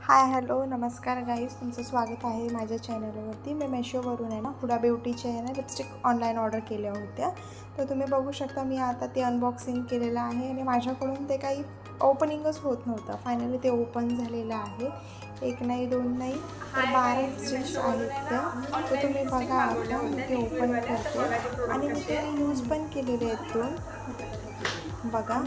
Hi hello नमस्कार guys, तुमचं स्वागत आहे माझ्या चॅनलवरती। मी मेशोवरून आहे ना हुडा ब्युटीच्या आहे ना लिपस्टिक ऑनलाईन ऑर्डर केल्या होत्या। तर तुम्ही बघू शकता मी आता ते अनबॉक्सिंग केलेलं आहे आणि माझ्याकडून ते काही ओपनिंगच होत नव्हतं। फायनली ते ओपन झालेलं आहे। एक नाही दोन नाही तर 12 लिपस्टिक्स आहेत त्या। तर तुम्ही बघा आता मी ते ओपन करते आणि मी ते यूज पण केलेले आहेत दोन। बघा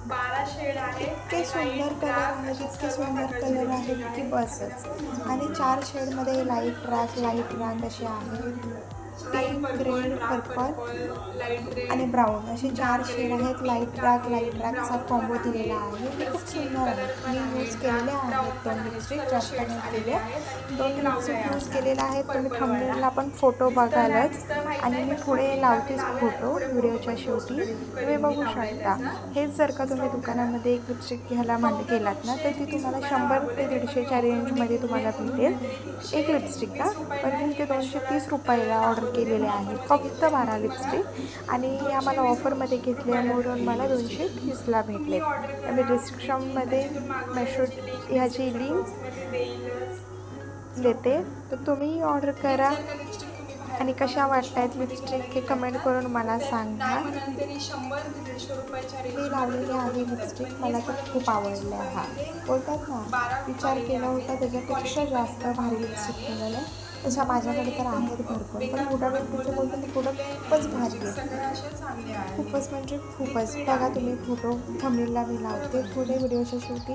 12 शेड आहे। इतके सुंदर कलर आहेत, इतके सुंदर कलर आहेत की बसच। आणि 4 शेडमध्ये लाईट राग असे आहेत। पिंक, रेड, पर्पल आणि ब्राऊन असे 4 शेड आहेत। लाईट रागचा कॉम्बो दिलेला आहे। ते खूप सुंदर आहे। मी यूज केलेले आहेत 2 लिपस्टिक, जास्त नाही केले। 2 लिपस्टिक यूज केलेले आहेत। तुम्ही थंबनेलला पण फोटो बघालच आणि मी पुढे लावतेच फोटो व्हिडिओच्या शेवटी, तुम्ही बघू शकता। हेच जर का तुम्ही दुकानामध्ये एक लिपस्टिक घ्यायला गेलात ना तर ती तुम्हाला 100 ते 150च्या रेंजमध्ये तुम्हाला भेटेल एक लिपस्टिक का। पण मी ते 230 रुपयाला ऑर्डर केलेले आहेत, फक्त 12 लिपस्टिक। आणि आम्हाला ऑफरमध्ये घेतल्यामुळे मला 230ला भेटले। मी डिस्क्रिप्शनमध्ये मेशो ह्याची लिंक देते, तर तुम्ही ऑर्डर करा। आणि कशा वाटतात लिपस्टिक हे कमेंट करून मला सांगा। हे लावलेले आहे लिपस्टिक, मला तर खूप आवडले। हा बोलतात ना विचार केला होता त्याच्यापेक्षा जास्त भारी लिपस्टिक मिळालं आहे। तशा माझ्याकडे तर आहेत भरपूर, पण हुडा ब्युटीचे बोलतो ते प्रोडक्ट खूपच भारी आहे, खूपच म्हणजे खूपच। बघा तुम्ही फोटो थंबनेलला मी लावते पुढे व्हिडिओच्या शेवटी।